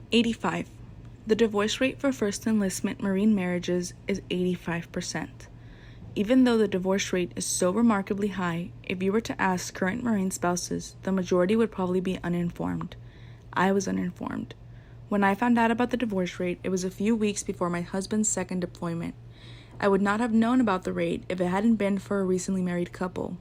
85. The divorce rate for first enlistment Marine marriages is 85%. Even though the divorce rate is so remarkably high, if you were to ask current Marine spouses, the majority would probably be uninformed. I was uninformed. When I found out about the divorce rate, it was a few weeks before my husband's second deployment. I would not have known about the rate if it hadn't been for a recently married couple.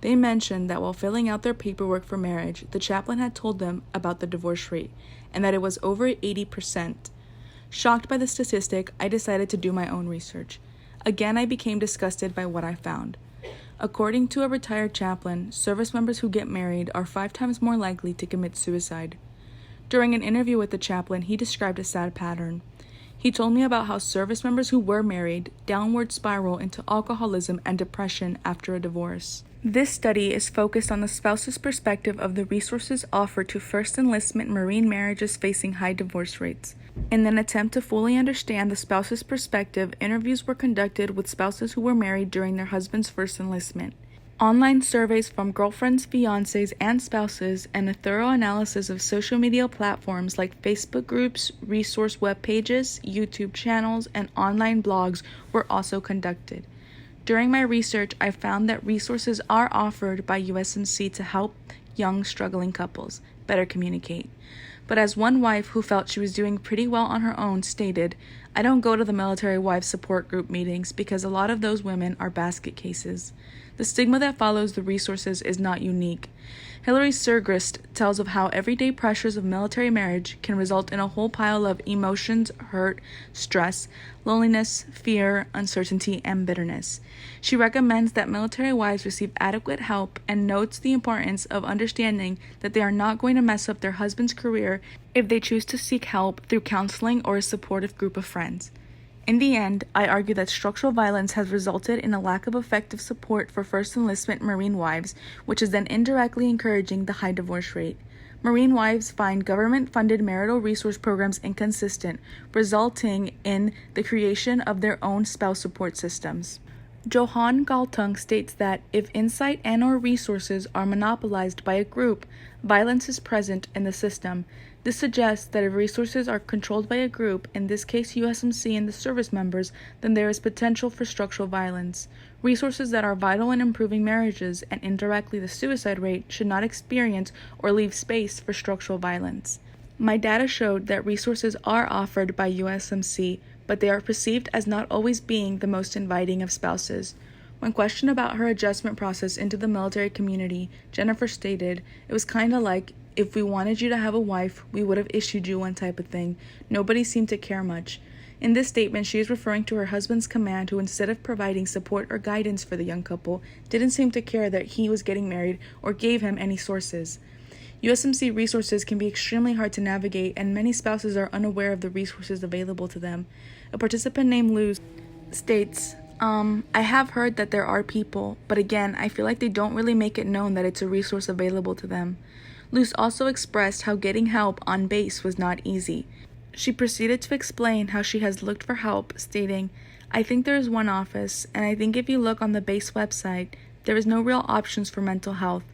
They mentioned that while filling out their paperwork for marriage, the chaplain had told them about the divorce rate, and that it was over 80%. Shocked by the statistic, I decided to do my own research. Again, I became disgusted by what I found. According to a retired chaplain, service members who get married are 5 times more likely to commit suicide. During an interview with the chaplain, he described a sad pattern. He told me about how service members who were married downward spiral into alcoholism and depression after a divorce. This study is focused on the spouse's perspective of the resources offered to first enlistment Marine marriages facing high divorce rates. In an attempt to fully understand the spouse's perspective, interviews were conducted with spouses who were married during their husband's first enlistment. Online surveys from girlfriends, fiancés, and spouses, and a thorough analysis of social media platforms like Facebook groups, resource web pages, YouTube channels, and online blogs were also conducted. During my research, I found that resources are offered by USMC to help young, struggling couples better communicate. But as one wife who felt she was doing pretty well on her own stated, "I don't go to the military wives support group meetings because a lot of those women are basket cases." The stigma that follows the resources is not unique. Hilary Sergrist tells of how everyday pressures of military marriage can result in a whole pile of emotions, hurt, stress, loneliness, fear, uncertainty, and bitterness. She recommends that military wives receive adequate help and notes the importance of understanding that they are not going to mess up their husband's career if they choose to seek help through counseling or a supportive group of friends. In the end, I argue that structural violence has resulted in a lack of effective support for first enlistment Marine wives, which is then indirectly encouraging the high divorce rate. Marine wives find government-funded marital resource programs inconsistent, resulting in the creation of their own spouse support systems. Johan Galtung states that if insight and/or resources are monopolized by a group, violence is present in the system. This suggests that if resources are controlled by a group, in this case USMC and the service members, then there is potential for structural violence. Resources that are vital in improving marriages and indirectly the suicide rate should not experience or leave space for structural violence. My data showed that resources are offered by USMC, but they are perceived as not always being the most inviting of spouses. When questioned about her adjustment process into the military community, Jennifer stated, "It was kinda like, if we wanted you to have a wife, we would have issued you one type of thing. Nobody seemed to care much." In this statement, she is referring to her husband's command, who instead of providing support or guidance for the young couple, didn't seem to care that he was getting married or gave him any sources. USMC resources can be extremely hard to navigate, and many spouses are unaware of the resources available to them. A participant named Luz states, I have heard that there are people, but again, I feel like they don't really make it known that it's a resource available to them. Luz also expressed how getting help on base was not easy. She proceeded to explain how she has looked for help, stating, "I think there is one office, and I think if you look on the base website, there is no real options for mental health.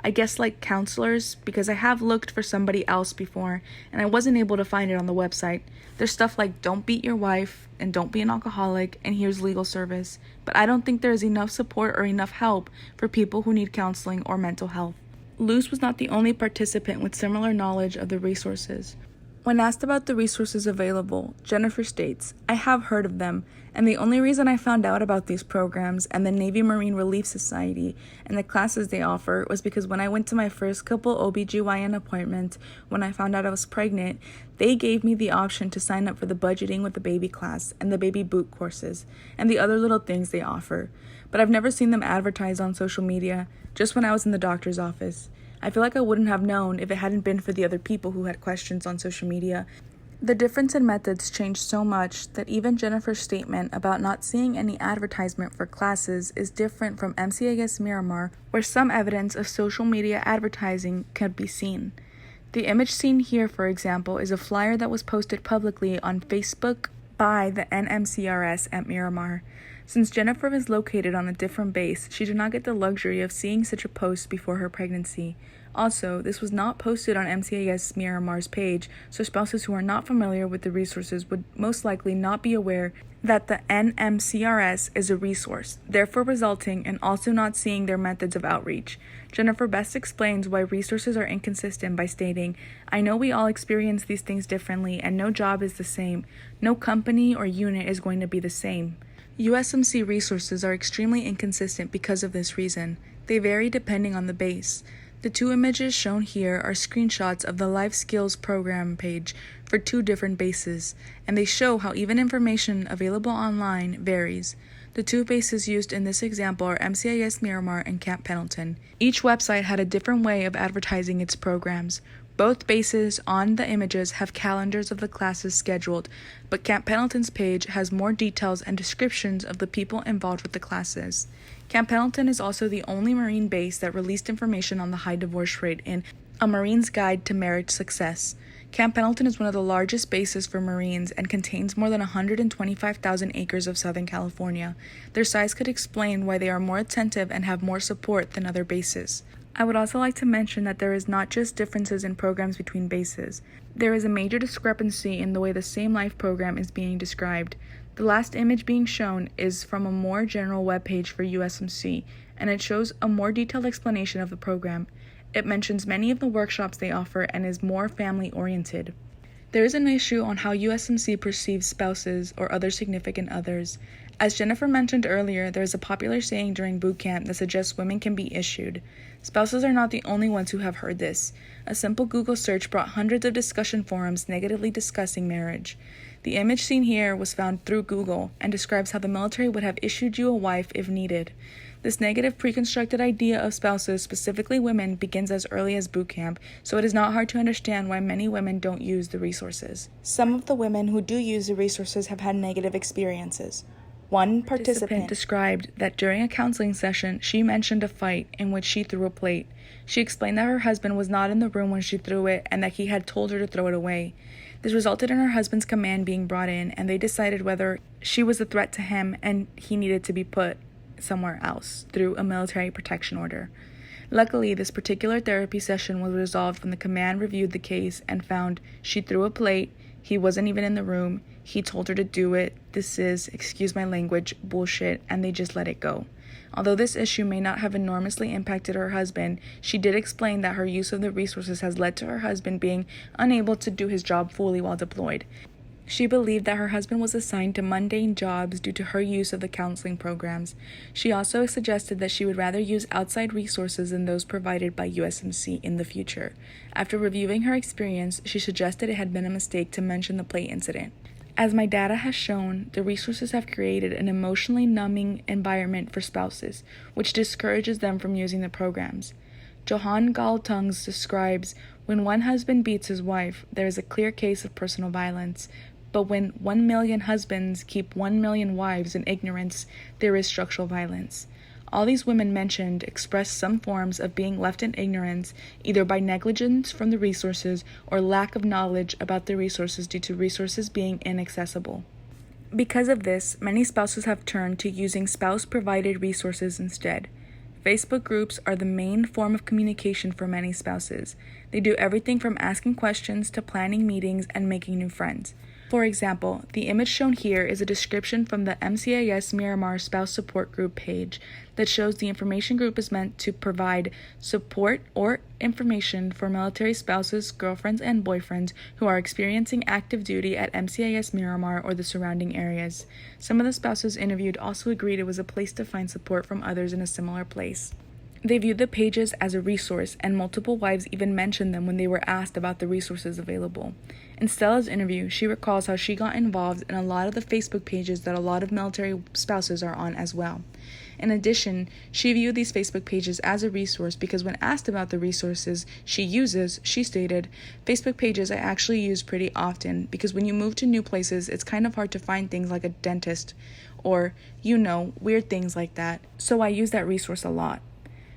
I guess like counselors, because I have looked for somebody else before, and I wasn't able to find it on the website. There's stuff like don't beat your wife, and don't be an alcoholic, and here's legal service. But I don't think there is enough support or enough help for people who need counseling or mental health." Luz was not the only participant with similar knowledge of the resources. When asked about the resources available, Jennifer states, "I have heard of them, and the only reason I found out about these programs and the Navy Marine Relief Society and the classes they offer was because when I went to my first couple OBGYN appointment, when I found out I was pregnant, they gave me the option to sign up for the budgeting with the baby class and the baby boot courses and the other little things they offer. But I've never seen them advertised on social media, just when I was in the doctor's office. I feel like I wouldn't have known if it hadn't been for the other people who had questions on social media." The difference in methods changed so much that even Jennifer's statement about not seeing any advertisement for classes is different from MCIS Miramar, where some evidence of social media advertising could be seen. The image seen here, for example, is a flyer that was posted publicly on Facebook by the NMCRS at Miramar. Since Jennifer is located on a different base, she did not get the luxury of seeing such a post before her pregnancy. Also, this was not posted on MCAS Myanmar's page, so spouses who are not familiar with the resources would most likely not be aware that the NMCRS is a resource, therefore resulting in also not seeing their methods of outreach. Jennifer best explains why resources are inconsistent by stating, "I know we all experience these things differently and no job is the same. No company or unit is going to be the same." USMC resources are extremely inconsistent because of this reason. They vary depending on the base. The two images shown here are screenshots of the Life Skills program page for two different bases, and they show how even information available online varies. The two bases used in this example are MCIS Miramar and Camp Pendleton. Each website had a different way of advertising its programs. Both bases on the images have calendars of the classes scheduled, but Camp Pendleton's page has more details and descriptions of the people involved with the classes. Camp Pendleton is also the only Marine base that released information on the high divorce rate in A Marine's Guide to Marriage Success. Camp Pendleton is one of the largest bases for Marines and contains more than 125,000 acres of Southern California. Their size could explain why they are more attentive and have more support than other bases. I would also like to mention that there is not just differences in programs between bases. There is a major discrepancy in the way the same life program is being described. The last image being shown is from a more general webpage for USMC, and it shows a more detailed explanation of the program. It mentions many of the workshops they offer and is more family-oriented. There is an issue on how USMC perceives spouses or other significant others. As Jennifer mentioned earlier, there is a popular saying during boot camp that suggests women can be issued. Spouses are not the only ones who have heard this. A simple Google search brought hundreds of discussion forums negatively discussing marriage. The image seen here was found through Google and describes how the military would have issued you a wife if needed. This negative pre-constructed idea of spouses, specifically women, begins as early as boot camp, so it is not hard to understand why many women don't use the resources. Some of the women who do use the resources have had negative experiences. One participant described that during a counseling session, she mentioned a fight in which she threw a plate. She explained that her husband was not in the room when she threw it and that he had told her to throw it away. This resulted in her husband's command being brought in, and they decided whether she was a threat to him and he needed to be put somewhere else through a military protection order. Luckily, this particular therapy session was resolved when the command reviewed the case and found she threw a plate, he wasn't even in the room, he told her to do it, this is, excuse my language, bullshit, and they just let it go. Although this issue may not have enormously impacted her husband, she did explain that her use of the resources has led to her husband being unable to do his job fully while deployed. She believed that her husband was assigned to mundane jobs due to her use of the counseling programs. She also suggested that she would rather use outside resources than those provided by USMC in the future. After reviewing her experience, she suggested it had been a mistake to mention the plate incident. As my data has shown, the resources have created an emotionally numbing environment for spouses, which discourages them from using the programs. Johan Galtungs describes, when one husband beats his wife, there is a clear case of personal violence. But when 1 million husbands keep 1 million wives in ignorance, there is structural violence. All these women mentioned express some forms of being left in ignorance, either by negligence from the resources or lack of knowledge about the resources due to resources being inaccessible. Because of this, many spouses have turned to using spouse-provided resources instead. Facebook groups are the main form of communication for many spouses. They do everything from asking questions to planning meetings and making new friends. For example, the image shown here is a description from the MCIS Miramar Spouse Support Group page that shows the information group is meant to provide support or information for military spouses, girlfriends, and boyfriends who are experiencing active duty at MCIS Miramar or the surrounding areas. Some of the spouses interviewed also agreed it was a place to find support from others in a similar place. They viewed the pages as a resource, and multiple wives even mentioned them when they were asked about the resources available. In Stella's interview, she recalls how she got involved in a lot of the Facebook pages that a lot of military spouses are on as well. In addition, she viewed these Facebook pages as a resource because when asked about the resources she uses, she stated, "Facebook pages I actually use pretty often because when you move to new places, it's kind of hard to find things like a dentist or, weird things like that, so I use that resource a lot."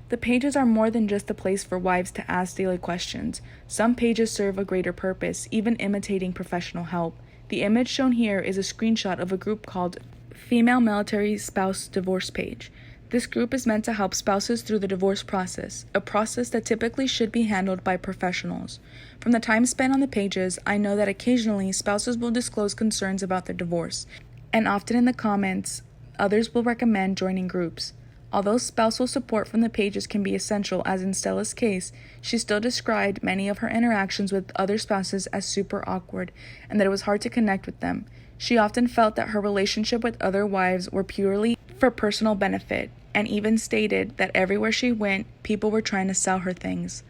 The pages are more than just a place for wives to ask daily questions. Some pages serve a greater purpose, even imitating professional help. The image shown here is a screenshot of a group called Female Military Spouse Divorce Page. This group is meant to help spouses through the divorce process, a process that typically should be handled by professionals. From the time spent on the pages, I know that occasionally spouses will disclose concerns about their divorce, and often in the comments, others will recommend joining groups. Although spousal support from the pages can be essential, as in Stella's case, she still described many of her interactions with other spouses as super awkward, and that it was hard to connect with them. She often felt that her relationship with other wives were purely for personal benefit, and even stated that everywhere she went, people were trying to sell her things.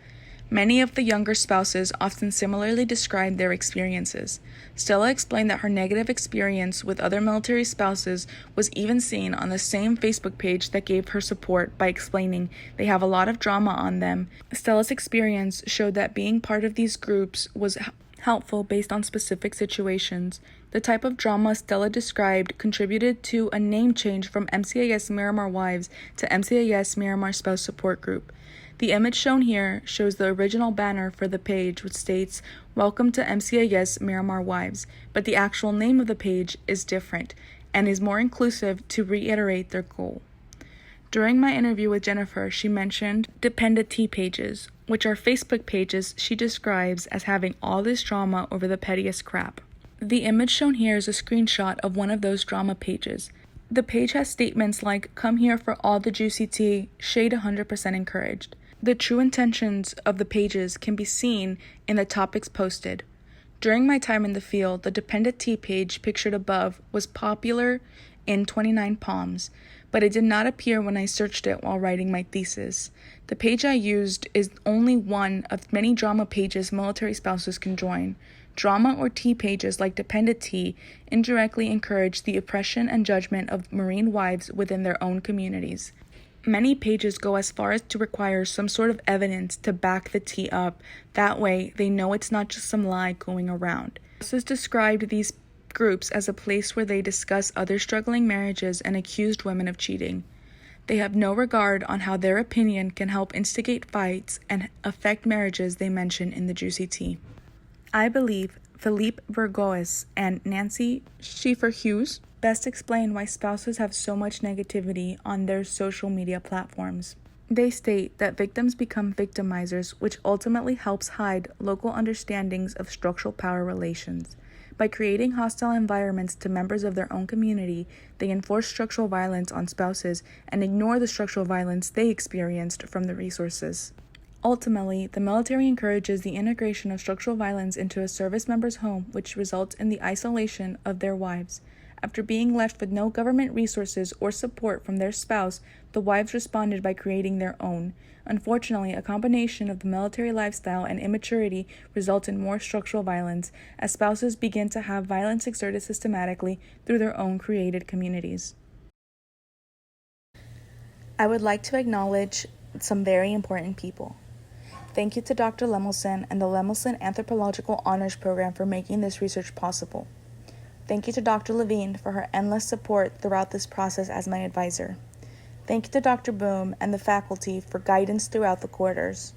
Many of the younger spouses often similarly described their experiences. Stella explained that her negative experience with other military spouses was even seen on the same Facebook page that gave her support by explaining they have a lot of drama on them. Stella's experience showed that being part of these groups was helpful based on specific situations. The type of drama Stella described contributed to a name change from MCAS Miramar Wives to MCAS Miramar Spouse Support Group. The image shown here shows the original banner for the page, which states, "Welcome to MCAS Miramar Wives," but the actual name of the page is different and is more inclusive to reiterate their goal. During my interview with Jennifer, she mentioned dependent pages, which are Facebook pages she describes as having all this drama over the pettiest crap. The image shown here is a screenshot of one of those drama pages. The page has statements like, "Come here for all the juicy tea, shade 100% encouraged." The true intentions of the pages can be seen in the topics posted. During my time in the field, the dependent tea page pictured above was popular in 29 Palms, but it did not appear when I searched it while writing my thesis. The page I used is only one of many drama pages military spouses can join. Drama or tea pages like dependent tea indirectly encourage the oppression and judgment of Marine wives within their own communities. Many pages go as far as to require some sort of evidence to back the tea up. That way, they know it's not just some lie going around. Sources described these groups as a place where they discuss other struggling marriages and accused women of cheating. They have no regard on how their opinion can help instigate fights and affect marriages they mention in the juicy tea. I believe Philippe Vergoes and Nancy Schiefer-Hughes best explain why spouses have so much negativity on their social media platforms. They state that victims become victimizers, which ultimately helps hide local understandings of structural power relations. By creating hostile environments to members of their own community, they enforce structural violence on spouses and ignore the structural violence they experienced from the resources. Ultimately, the military encourages the integration of structural violence into a service member's home, which results in the isolation of their wives. After being left with no government resources or support from their spouse, the wives responded by creating their own. Unfortunately, a combination of the military lifestyle and immaturity results in more structural violence, as spouses begin to have violence exerted systematically through their own created communities. I would like to acknowledge some very important people. Thank you to Dr. Lemelson and the Lemelson Anthropological Honors Program for making this research possible. Thank you to Dr. Levine for her endless support throughout this process as my advisor. Thank you to Dr. Boom and the faculty for guidance throughout the quarters.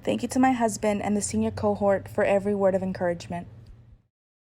Thank you to my husband and the senior cohort for every word of encouragement.